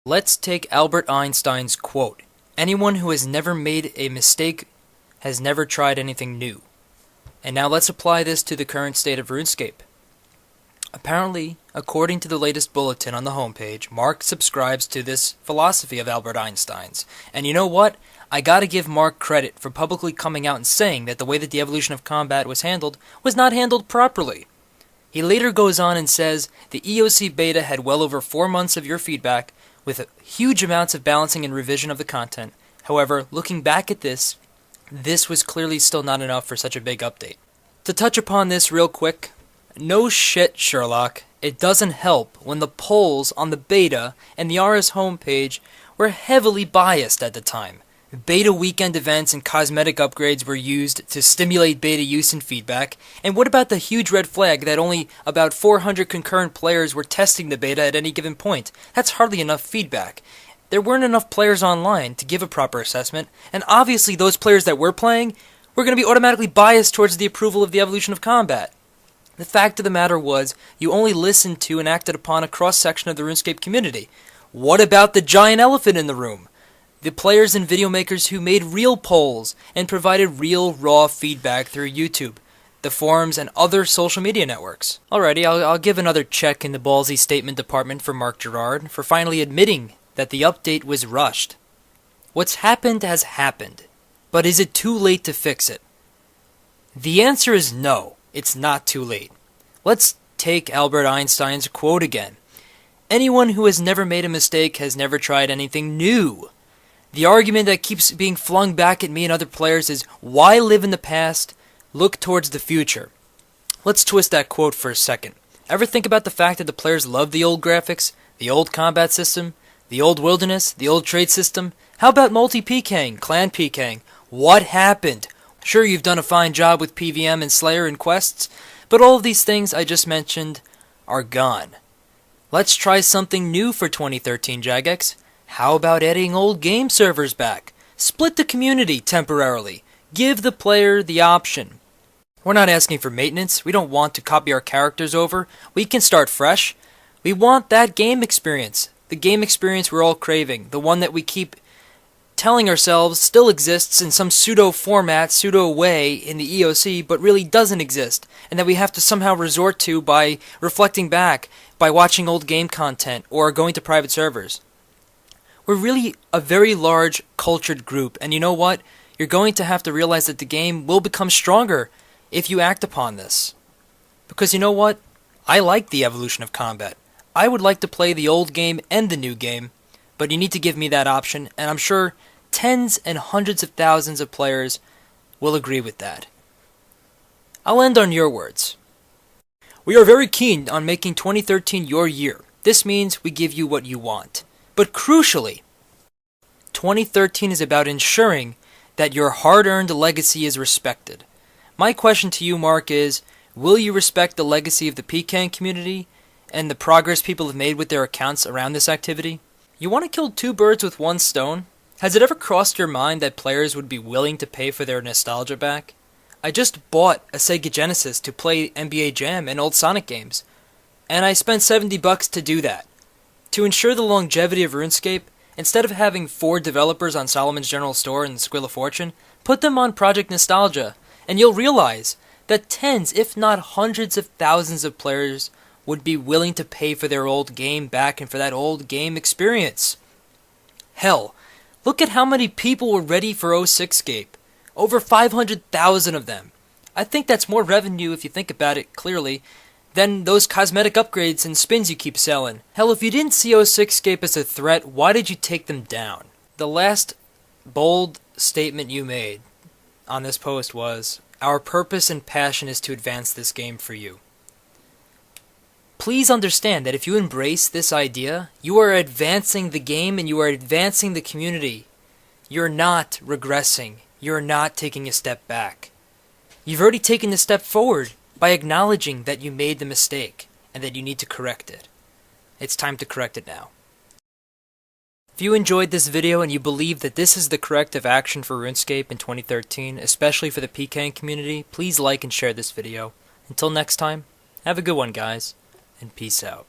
Let's take Albert Einstein's quote, "Anyone who has never made a mistake has never tried anything new." And now let's apply this to the current state of RuneScape. Apparently, according to the latest bulletin on the homepage, Mark subscribes to this philosophy of Albert Einstein's. And you know what? I gotta give Mark credit for publicly coming out and saying that the way that the evolution of combat was not handled properly. He later goes on and says, the EOC beta had well over 4 months of your feedback, with huge amounts of balancing and revision of the content. However, looking back at this was clearly still not enough for such a big update. To touch upon this real quick, no shit, Sherlock, it doesn't help when the polls on the beta and the RS homepage were heavily biased at the time. Beta weekend events and cosmetic upgrades were used to stimulate beta use and feedback, and what about the huge red flag that only about 400 concurrent players were testing the beta at any given point? That's hardly enough feedback. There weren't enough players online to give a proper assessment, and obviously those players that were playing were going to be automatically biased towards the approval of the evolution of combat. The fact of the matter was, you only listened to and acted upon a cross-section of the RuneScape community. What about the giant elephant in the room? The players and video makers who made real polls and provided real raw feedback through YouTube, the forums, and other social media networks. Alrighty, I'll give another check in the ballsy statement department for Mark Gerhard for finally admitting that the update was rushed. What's happened has happened, but is it too late to fix it? The answer is no, it's not too late. Let's take Albert Einstein's quote again. Anyone who has never made a mistake has never tried anything new. The argument that keeps being flung back at me and other players is, why live in the past? Look towards the future. Let's twist that quote for a second. Ever think about the fact that the players love the old graphics, the old combat system, the old wilderness, the old trade system? How about multi-Pking, clan Pking? What happened? Sure, you've done a fine job with PVM and Slayer and quests, but all of these things I just mentioned are gone. Let's try something new for 2013, Jagex. How about adding old game servers back? Split the community temporarily. Give the player the option. We're not asking for maintenance. We don't want to copy our characters over. We can start fresh. We want that game experience. The game experience we're all craving. The one that we keep telling ourselves still exists in some pseudo format, pseudo way in the EOC, but really doesn't exist, and that we have to somehow resort to by reflecting back, by watching old game content, or going to private servers. We're really a very large, cultured group, and you know what? You're going to have to realize that the game will become stronger if you act upon this. Because you know what? I like the evolution of combat. I would like to play the old game and the new game, but you need to give me that option, and I'm sure tens and hundreds of thousands of players will agree with that. I'll end on your words. We are very keen on making 2013 your year. This means we give you what you want. But crucially, 2013 is about ensuring that your hard-earned legacy is respected. My question to you, Mark, is, will you respect the legacy of the Pking community and the progress people have made with their accounts around this activity? You want to kill two birds with one stone? Has it ever crossed your mind that players would be willing to pay for their nostalgia back? I just bought a Sega Genesis to play NBA Jam and old Sonic games, and I spent $70 to do that. To ensure the longevity of RuneScape, instead of having 4 developers on Solomon's General Store and Squill of Fortune, put them on Project Nostalgia, and you'll realize that tens, if not hundreds of thousands of players would be willing to pay for their old game back and for that old game experience. Hell, look at how many people were ready for 06scape. Over 500,000 of them. I think that's more revenue if you think about it clearly than those cosmetic upgrades and spins you keep selling. Hell, if you didn't see 06scape as a threat, why did you take them down? The last bold statement you made on this post was, "Our purpose and passion is to advance this game for you." Please understand that if you embrace this idea, you are advancing the game and you are advancing the community. You're not regressing. You're not taking a step back. You've already taken a step forward by acknowledging that you made the mistake and that you need to correct it. It's time to correct it now. If you enjoyed this video and you believe that this is the corrective action for RuneScape in 2013, especially for the Pking community, please like and share this video. Until next time, have a good one, guys, and peace out.